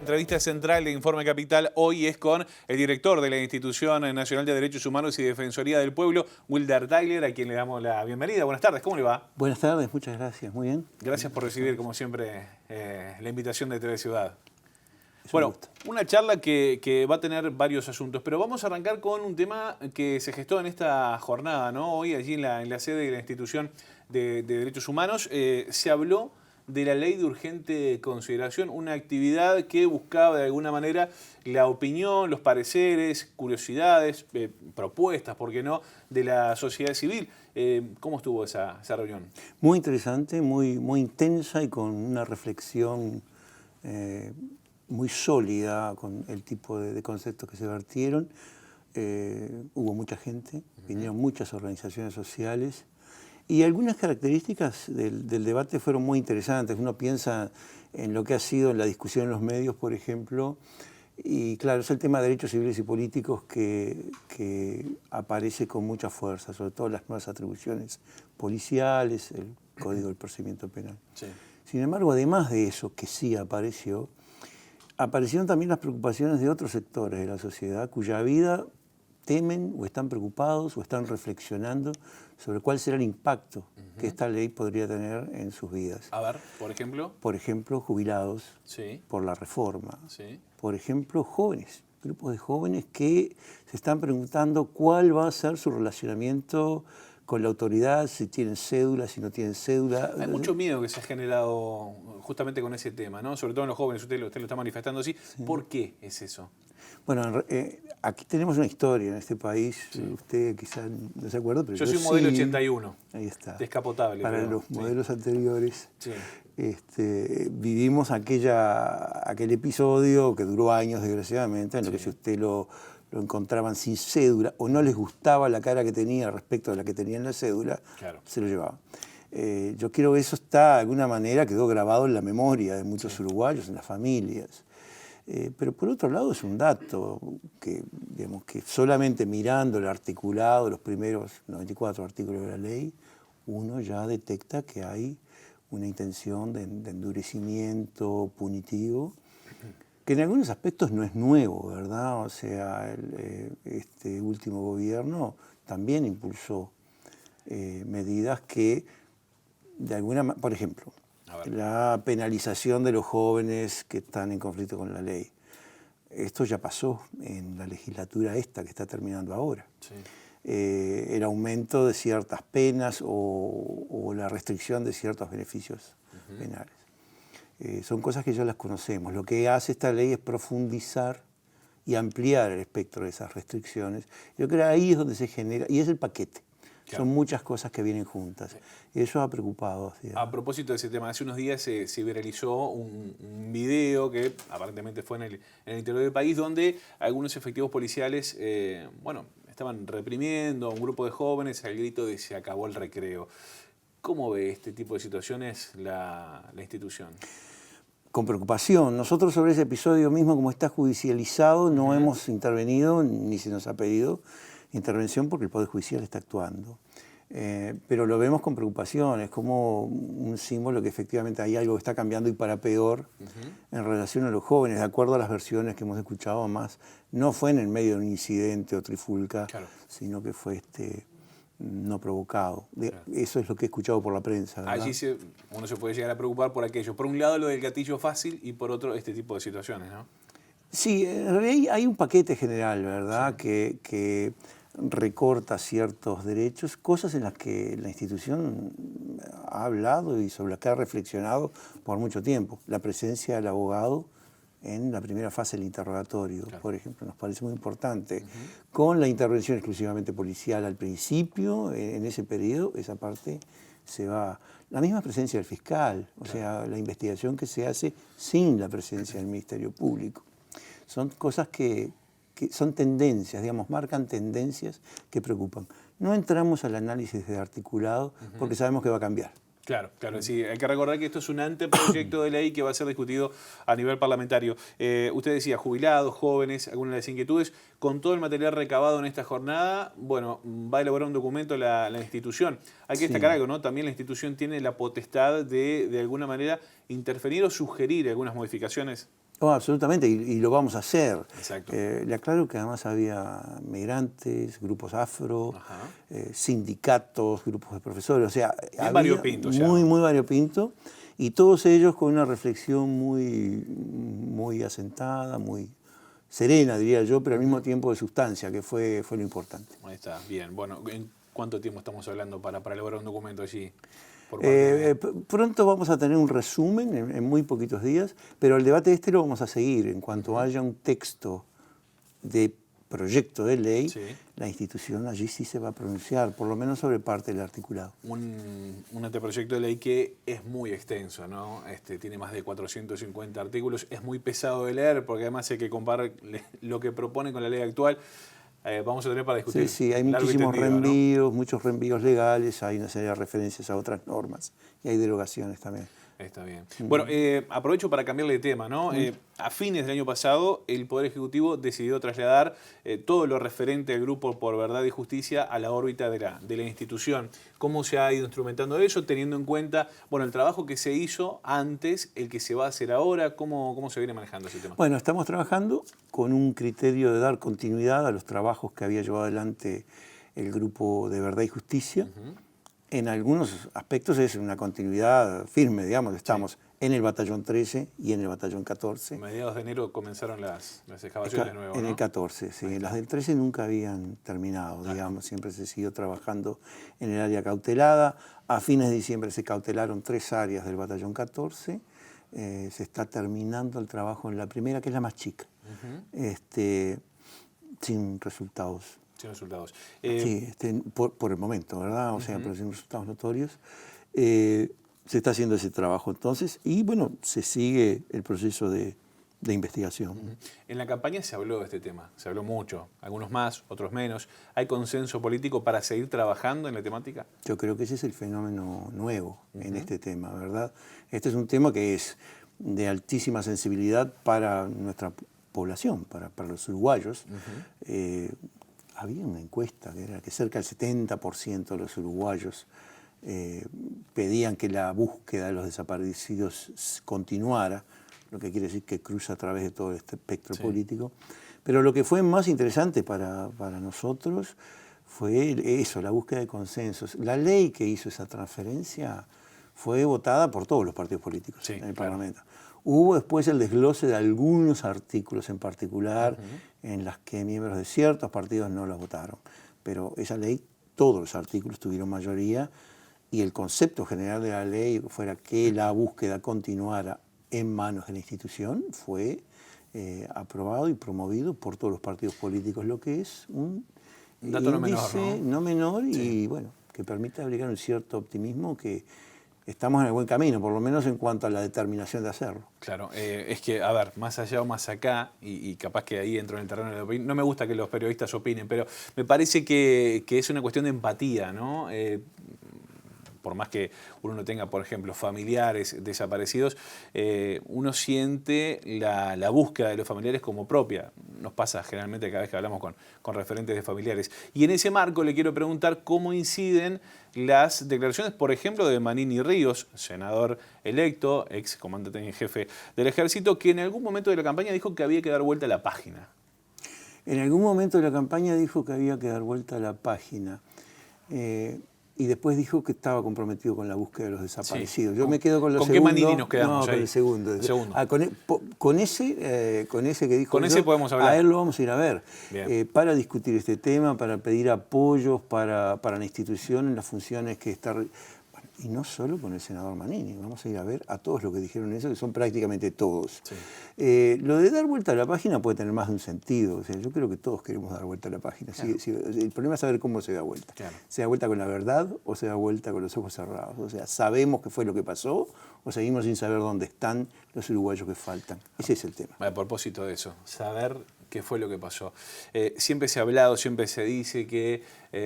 Entrevista central de Informe Capital hoy es con el director de la Institución Nacional de Derechos Humanos y Defensoría del Pueblo, Wilder Tyler, a quien le damos la bienvenida. Buenas tardes, ¿cómo le va? Buenas tardes, muchas gracias, muy bien. Gracias por recibir, como siempre, la invitación de TV Ciudad. Es un Bueno, gusto. una charla que va a tener varios asuntos, pero vamos a arrancar con un tema que se gestó en esta jornada, ¿no? Hoy allí en la sede de la Institución de Derechos Humanos se habló de la ley de urgente consideración, una actividad que buscaba de alguna manera la opinión, los pareceres, curiosidades, propuestas, ¿por qué no?, de la sociedad civil. ¿Cómo estuvo esa reunión? Muy interesante, muy intensa y con una reflexión muy sólida con el tipo de conceptos que se vertieron. Hubo mucha gente, vinieron muchas organizaciones sociales. Y algunas características del debate fueron muy interesantes. Uno piensa en lo que ha sido la discusión en los medios, por ejemplo, y claro, es el tema de derechos civiles y políticos que aparece con mucha fuerza, sobre todo las nuevas atribuciones policiales, el Código del Procedimiento Penal. Sí. Sin embargo, además de eso, que sí aparecieron también las preocupaciones de otros sectores de la sociedad cuya vida temen o están preocupados o están reflexionando sobre cuál será el impacto que esta ley podría tener en sus vidas. A ver, por ejemplo. Por ejemplo, jubilados por la reforma. Por ejemplo, jóvenes, grupos de jóvenes que se están preguntando cuál va a ser su relacionamiento con la autoridad, si tienen cédula, si no tienen cédula. Hay mucho miedo que se ha generado justamente con ese tema, ¿no? Sobre todo en los jóvenes, usted lo está manifestando así. Sí. ¿Por qué es eso? Bueno, aquí tenemos una historia en este país, usted quizás no se acuerda, pero yo soy un modelo 81. Ahí está. Descapotable. Para los modelos anteriores, vivimos aquel episodio que duró años, desgraciadamente, en lo que si usted lo encontraban sin cédula o no les gustaba la cara que tenía respecto a la que tenía en la cédula, se lo llevaban. Yo creo que eso está, de alguna manera, quedó grabado en la memoria de muchos uruguayos, en las familias. Pero por otro lado es un dato que, digamos, que solamente mirando el articulado, los primeros 94 artículos de la ley, uno ya detecta que hay una intención de endurecimiento punitivo, que en algunos aspectos no es nuevo, ¿verdad? O sea, este último gobierno también impulsó medidas que, de alguna manera, por ejemplo, la penalización de los jóvenes que están en conflicto con la ley. Esto ya pasó en la legislatura esta que está terminando ahora. El aumento de ciertas penas o la restricción de ciertos beneficios penales. Son cosas que ya las conocemos. Lo que hace esta ley es profundizar y ampliar el espectro de esas restricciones. Yo creo que ahí es donde se genera, y es el paquete. Claro. Son muchas cosas que vienen juntas. Y eso ha preocupado. A propósito de ese tema, hace unos días se viralizó un video que aparentemente fue en el interior del país, donde algunos efectivos policiales, estaban reprimiendo a un grupo de jóvenes al grito de "se acabó el recreo". ¿Cómo ve este tipo de situaciones la institución? Con preocupación. Nosotros sobre ese episodio mismo, como está judicializado, no hemos intervenido ni se nos ha pedido intervención porque el Poder Judicial está actuando. Pero lo vemos con preocupación, es como un símbolo que efectivamente hay algo que está cambiando y para peor en relación a los jóvenes, de acuerdo a las versiones que hemos escuchado más. No fue en el medio de un incidente o trifulca, sino que fue no provocado. Eso es lo que he escuchado por la prensa, ¿verdad? Allí uno se puede llegar a preocupar por aquello. Por un lado lo del gatillo fácil y por otro este tipo de situaciones, ¿no? Sí, en realidad hay un paquete general, ¿verdad? Que recorta ciertos derechos, cosas en las que la institución ha hablado y sobre las que ha reflexionado por mucho tiempo. La presencia del abogado en la primera fase del interrogatorio, por ejemplo, nos parece muy importante. Con la intervención exclusivamente policial al principio, en ese periodo, esa parte se va. La misma presencia del fiscal, o sea, la investigación que se hace sin la presencia del Ministerio Público. Son cosas que son tendencias, digamos, marcan tendencias que preocupan. No entramos al análisis de articulado porque sabemos que va a cambiar. Claro, sí. Hay que recordar que esto es un anteproyecto de ley que va a ser discutido a nivel parlamentario. Usted decía, jubilados, jóvenes, algunas de las inquietudes. Con todo el material recabado en esta jornada, bueno, va a elaborar un documento la institución. Hay que destacar algo, ¿no? También la institución tiene la potestad de alguna manera, interferir o sugerir algunas modificaciones. Oh, absolutamente, y lo vamos a hacer. Exacto. Le aclaro que además había migrantes, grupos afro, sindicatos, grupos de profesores, o sea, bien había variopinto muy variopinto, y todos ellos con una reflexión muy asentada, muy serena, diría yo, pero al mismo tiempo de sustancia, que fue lo importante. Ahí está, bien. Bueno, ¿en cuánto tiempo estamos hablando para elaborar un documento allí? Por parte de... Pronto vamos a tener un resumen en muy poquitos días, pero el debate este lo vamos a seguir. En cuanto haya un texto de proyecto de ley, la institución allí sí se va a pronunciar, por lo menos sobre parte del articulado. Un anteproyecto de ley que es muy extenso, ¿no? Tiene más de 450 artículos, es muy pesado de leer porque además hay que comparar lo que propone con la ley actual. Vamos a tener para discutir. Sí, hay muchísimos reenvíos, muchos reenvíos legales, hay una serie de referencias a otras normas y hay derogaciones también. Está bien. Bueno, aprovecho para cambiarle de tema, ¿no? A fines del año pasado, el Poder Ejecutivo decidió trasladar todo lo referente al Grupo por Verdad y Justicia a la órbita de la institución. ¿Cómo se ha ido instrumentando eso, teniendo en cuenta, bueno, el trabajo que se hizo antes, el que se va a hacer ahora? ¿Cómo se viene manejando ese tema? Bueno, estamos trabajando con un criterio de dar continuidad a los trabajos que había llevado adelante el Grupo de Verdad y Justicia. En algunos aspectos es una continuidad firme, digamos. Estamos en el Batallón 13 y en el Batallón 14. A mediados de enero comenzaron las excavaciones de nuevo, ¿no? En el 14, sí. Las del 13 nunca habían terminado, digamos. Siempre se siguió trabajando en el área cautelada. A fines de diciembre se cautelaron 3 áreas del Batallón 14. Se está terminando el trabajo en la primera, que es la más chica, sin resultados. Sin resultados. Sí, por el momento, ¿verdad? O sea, pero sin resultados notorios. Se está haciendo ese trabajo entonces y, bueno, se sigue el proceso de investigación. En la campaña se habló de este tema, se habló mucho, algunos más, otros menos. ¿Hay consenso político para seguir trabajando en la temática? Yo creo que ese es el fenómeno nuevo en este tema, ¿verdad? Este es un tema que es de altísima sensibilidad para nuestra población, para los uruguayos. Había una encuesta que era que cerca del 70% de los uruguayos pedían que la búsqueda de los desaparecidos continuara, lo que quiere decir que cruza a través de todo este espectro político. Pero lo que fue más interesante para nosotros fue eso, la búsqueda de consensos. La ley que hizo esa transferencia fue votada por todos los partidos políticos en el Parlamento. Hubo después el desglose de algunos artículos en particular en las que miembros de ciertos partidos no los votaron. Pero esa ley, todos los artículos tuvieron mayoría y el concepto general de la ley fuera que la búsqueda continuara en manos de la institución fue aprobado y promovido por todos los partidos políticos, lo que es un dato índice no menor y bueno, que permite abrigar un cierto optimismo que estamos en el buen camino, por lo menos en cuanto a la determinación de hacerlo. Claro, es que, a ver, más allá o más acá, y capaz que ahí entro en el terreno de la opinión, no me gusta que los periodistas opinen, pero me parece que es una cuestión de empatía, ¿no? Por más que uno no tenga, por ejemplo, familiares desaparecidos, uno siente la búsqueda de los familiares como propia. Nos pasa generalmente cada vez que hablamos con referentes de familiares. Y en ese marco le quiero preguntar cómo inciden las declaraciones, por ejemplo, de Manini Ríos, senador electo, ex comandante en jefe del Ejército, que en algún momento de la campaña dijo que había que dar vuelta a la página. En algún momento de la campaña dijo que había que dar vuelta a la página. Y después dijo que estaba comprometido con la búsqueda de los desaparecidos. Yo me quedo con los segundos. ¿Con qué Manini nos quedamos? No, con el segundo. El segundo. Con ese que dijo. Con ese podemos hablar. A él lo vamos a ir a ver. Para discutir este tema, para pedir apoyos para la institución en las funciones que está... Y no solo con el senador Manini, vamos a ir a ver a todos los que dijeron eso, que son prácticamente todos. Lo de dar vuelta a la página puede tener más de un sentido. O sea, yo creo que todos queremos dar vuelta a la página. El problema es saber cómo se da vuelta. ¿Se da vuelta con la verdad o se da vuelta con los ojos cerrados? O sea, ¿sabemos qué fue lo que pasó o seguimos sin saber dónde están los uruguayos que faltan? Ese es el tema. A propósito de eso, saber qué fue lo que pasó. Siempre se ha hablado, siempre se dice que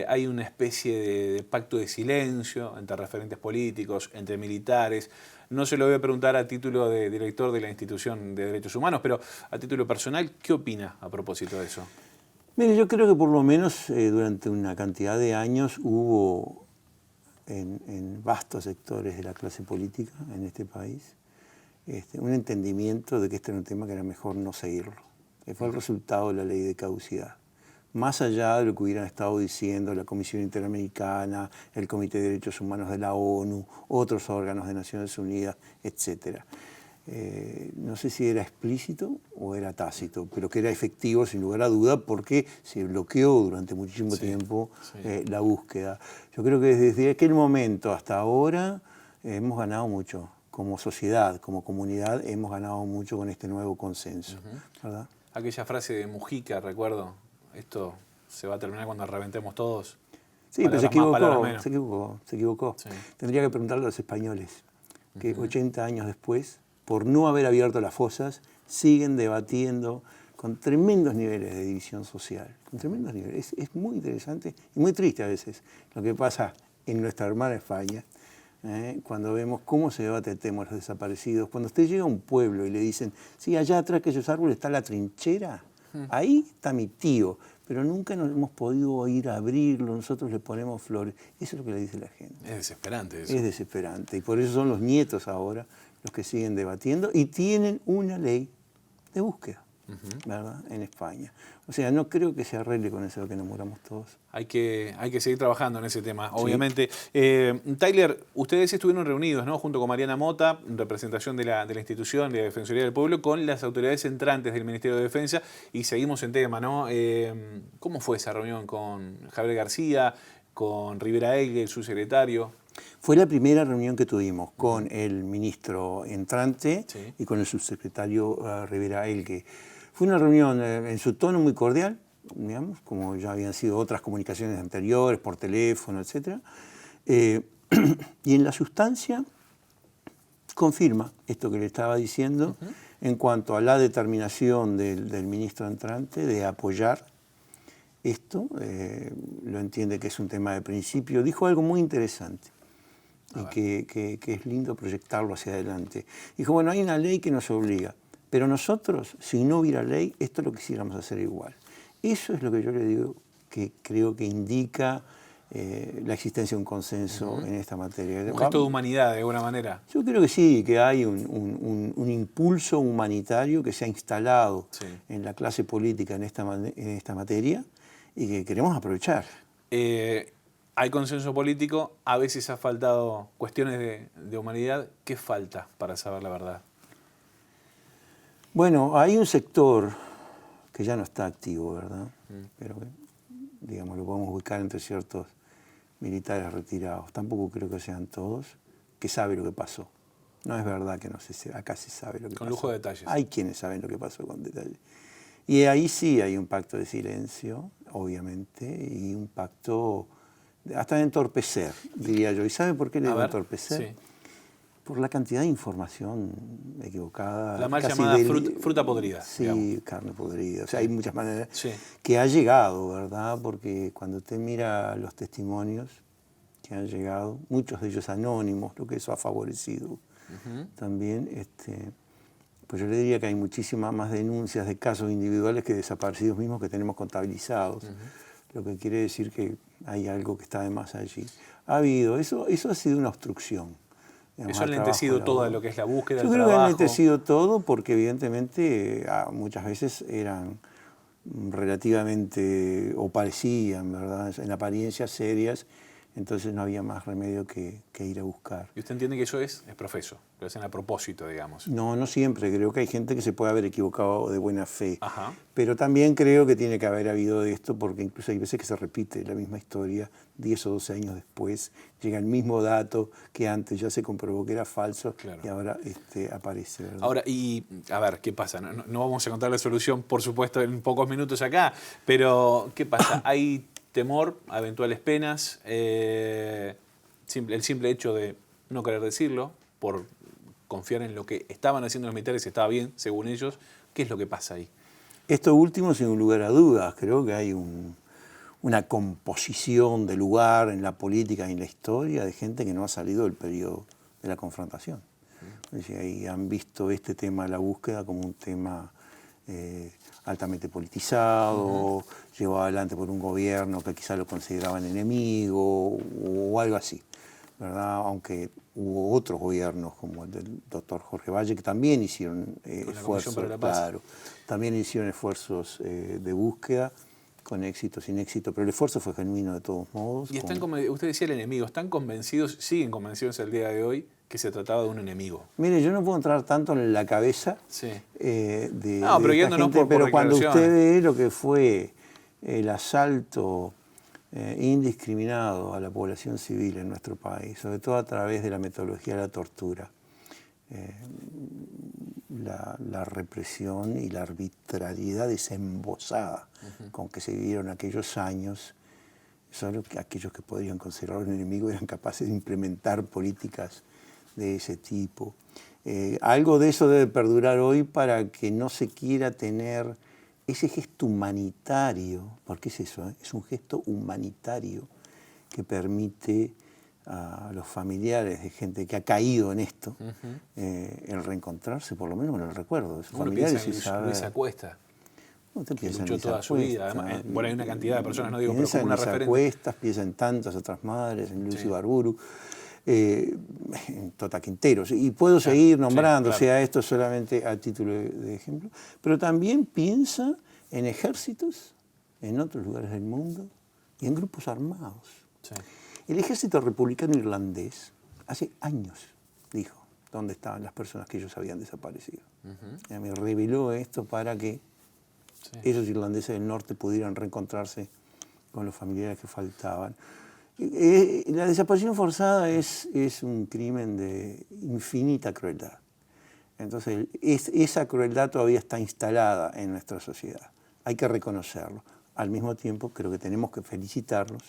hay una especie de pacto de silencio entre referentes políticos, entre militares. No se lo voy a preguntar a título de director de la Institución de Derechos Humanos, pero a título personal, ¿qué opina a propósito de eso? Mire, yo creo que por lo menos durante una cantidad de años hubo en vastos sectores de la clase política en este país un entendimiento de que este era un tema que era mejor no seguirlo, que fue el resultado de la ley de caducidad. Más allá de lo que hubieran estado diciendo la Comisión Interamericana, el Comité de Derechos Humanos de la ONU, otros órganos de Naciones Unidas, etc. No sé si era explícito o era tácito, pero que era efectivo sin lugar a duda porque se bloqueó durante muchísimo tiempo la búsqueda. Yo creo que desde aquel momento hasta ahora hemos ganado mucho. Como sociedad, como comunidad, hemos ganado mucho con este nuevo consenso, ¿verdad? Aquella frase de Mujica, recuerdo, esto se va a terminar cuando reventemos todos. Sí, pero se equivocó. Sí. Tendría que preguntarle a los españoles, que 80 años después, por no haber abierto las fosas, siguen debatiendo con tremendos niveles de división social, con tremendos niveles. Es muy interesante y muy triste a veces lo que pasa en nuestra hermana España, cuando vemos cómo se debate el tema de los desaparecidos. Cuando usted llega a un pueblo y le dicen, sí, allá atrás de esos árboles está la trinchera, ahí está mi tío, pero nunca nos hemos podido ir a abrirlo, nosotros le ponemos flores. Eso es lo que le dice la gente. Es desesperante eso. Es desesperante, y por eso son los nietos ahora los que siguen debatiendo y tienen una ley de búsqueda, ¿verdad?, en España. O sea, no creo que se arregle con eso de que nos muramos todos. Hay que seguir trabajando en ese tema, obviamente. Tyler, ustedes estuvieron reunidos, ¿no?, junto con Mariana Mota, en representación de la institución de la Defensoría del Pueblo, con las autoridades entrantes del Ministerio de Defensa, y seguimos en tema, ¿no? ¿Cómo fue esa reunión con Javier García, con Rivera Elgue, el subsecretario? Fue la primera reunión que tuvimos con el ministro entrante y con el subsecretario Rivera Elgue. Fue una reunión en su tono muy cordial, digamos, como ya habían sido otras comunicaciones anteriores, por teléfono, etc. Y en la sustancia confirma esto que le estaba diciendo en cuanto a la determinación del ministro entrante de apoyar esto. Lo entiende que es un tema de principio. Dijo algo muy interesante y que es lindo proyectarlo hacia adelante. Dijo, bueno, hay una ley que nos obliga, pero nosotros, si no hubiera ley, esto lo quisiéramos hacer igual. Eso es lo que yo le digo, que creo que indica la existencia de un consenso en esta materia. Un gesto de humanidad, de alguna manera. Yo creo que sí, que hay un impulso humanitario que se ha instalado en la clase política en esta materia y que queremos aprovechar. Hay consenso político, a veces ha faltado cuestiones de humanidad. ¿Qué falta para saber la verdad? Bueno, hay un sector que ya no está activo, ¿verdad? Pero, digamos, lo podemos ubicar entre ciertos militares retirados. Tampoco creo que sean todos, que sabe lo que pasó. No es verdad que no se acá se sabe lo que pasó. Con lujo de detalles. Hay quienes saben lo que pasó con detalle. Y ahí sí hay un pacto de silencio, obviamente, y un pacto hasta de entorpecer, diría yo. ¿Y sabe por qué le digo entorpecer? Sí. Por la cantidad de información equivocada. La mal llamada fruta podrida. Sí, digamos. Carne podrida. O sea, hay muchas maneras sí. que ha llegado, ¿verdad? Porque cuando usted mira los testimonios que han llegado, muchos de ellos anónimos, lo que eso ha favorecido también, pues yo le diría que hay muchísimas más denuncias de casos individuales que desaparecidos mismos que tenemos contabilizados. Lo que quiere decir que hay algo que está de más allí. Ha habido, eso ha sido una obstrucción. Eso ha lentecido todo lo que es la búsqueda, el trabajo. Yo creo que ha lentecido todo porque evidentemente muchas veces eran relativamente, o parecían, ¿verdad?, en apariencia serias, entonces no había más remedio que ir a buscar. ¿Y usted entiende que eso es profeso? Lo hacen a propósito, digamos. No, no siempre. Creo que hay gente que se puede haber equivocado de buena fe. Pero también creo que tiene que haber habido de esto, porque incluso hay veces que se repite la misma historia 10 o 12 años después. Llega el mismo dato que antes ya se comprobó que era falso y ahora aparece, ¿verdad? Ahora, y a ver, ¿qué pasa? No vamos a contar la solución, por supuesto, en pocos minutos acá, pero ¿qué pasa? Hay temor a eventuales penas, el simple hecho de no querer decirlo, por confiar en lo que estaban haciendo los militares, estaba bien, según ellos. ¿Qué es lo que pasa ahí? Esto último, sin lugar a dudas, creo que hay una composición de lugar en la política y en la historia de gente que no ha salido del periodo de la confrontación. Es decir, ahí han visto este tema de la búsqueda como un tema altamente politizado, llevado adelante por un gobierno que quizá lo consideraban enemigo o algo así. ¿verdad? Aunque hubo otros gobiernos, como el del doctor Jorge Valle, que también hicieron esfuerzos, para la Paz. Claro, también hicieron esfuerzos de búsqueda, con éxito, sin éxito, pero el esfuerzo fue genuino de todos modos. Y usted decía el enemigo, ¿están convencidos, siguen convencidos el día de hoy, que se trataba de un enemigo? Mire, yo no puedo entrar tanto en la cabeza pero de yéndonos gente, por pero cuando usted ve lo que fue el asalto indiscriminado a la población civil en nuestro país, sobre todo a través de la metodología de la tortura, la represión y la arbitrariedad desembosada con que se vivieron aquellos años, solo que aquellos que podrían considerar un enemigo eran capaces de implementar políticas de ese tipo. Algo de eso debe perdurar hoy para que no se quiera tener ese gesto humanitario, porque es eso, es un gesto humanitario que permite a los familiares de gente que ha caído en esto, el reencontrarse, por lo menos en el recuerdo de sus familiares. Luis Acuesta. Usted piensa luchó en toda su vida. Además, bueno, hay una cantidad de personas, no digo, pero piensa como una en referente. Acuestas, piensa en tantas otras madres, en Lucy Barburu, en Tota Quinteros. Y puedo seguir nombrando, sea esto solamente a título de ejemplo, pero también piensa en ejércitos en otros lugares del mundo y en grupos armados. Sí. El ejército republicano irlandés hace años dijo dónde estaban las personas que ellos habían desaparecido. Me reveló esto para que esos irlandeses del norte pudieran reencontrarse con los familiares que faltaban. La desaparición forzada es un crimen de infinita crueldad. Entonces, esa crueldad todavía está instalada en nuestra sociedad. Hay que reconocerlo. Al mismo tiempo, creo que tenemos que felicitarnos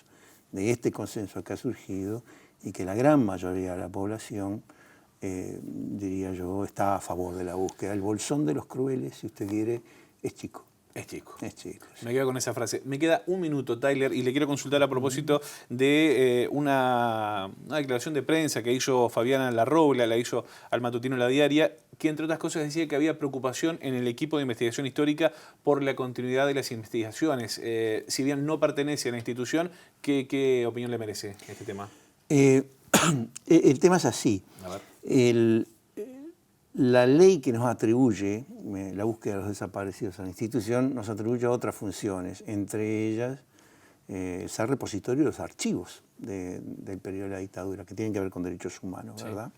de este consenso que ha surgido y que la gran mayoría de la población, diría yo, está a favor de la búsqueda. El bolsón de los crueles, si usted quiere, es chico. Es chico. Es chico. Sí. Me quedo con esa frase. Me queda un minuto, Tyler, y le quiero consultar a propósito de una declaración de prensa que hizo Fabiana Larroula, la hizo al matutino La Diaria, que entre otras cosas decía que había preocupación en el equipo de investigación histórica por la continuidad de las investigaciones. Si bien no pertenece a la institución, ¿qué opinión le merece este tema? El tema es así. A ver. La ley que nos atribuye la búsqueda de los desaparecidos a la institución nos atribuye otras funciones, entre ellas ser repositorio de los archivos del periodo de la dictadura, que tienen que ver con derechos humanos, ¿verdad?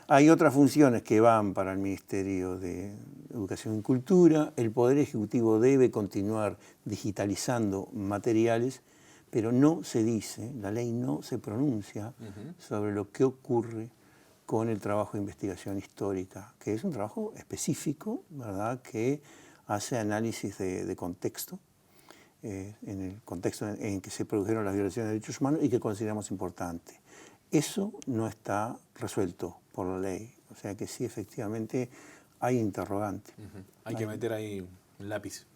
Hay otras funciones que van para el Ministerio de Educación y Cultura. El Poder Ejecutivo debe continuar digitalizando materiales, pero no se dice, la ley no se pronuncia sobre lo que ocurre con el trabajo de investigación histórica, que es un trabajo específico, ¿verdad?, que hace análisis de contexto, en el contexto en que se produjeron las violaciones de derechos humanos y que consideramos importante. Eso no está resuelto por la ley, o sea que sí, efectivamente, hay interrogante. Hay que meter ahí un lápiz.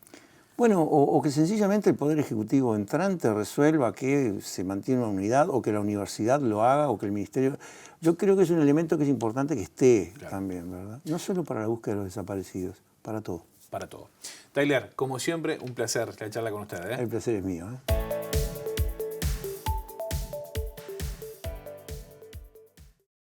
Bueno, o que sencillamente el Poder Ejecutivo entrante resuelva que se mantiene una unidad, o que la universidad lo haga, o que el Ministerio... Yo creo que es un elemento que es importante que esté también, ¿verdad? No solo para la búsqueda de los desaparecidos, para todo. Para todo. Tyler, como siempre, un placer la charla con usted. El placer es mío.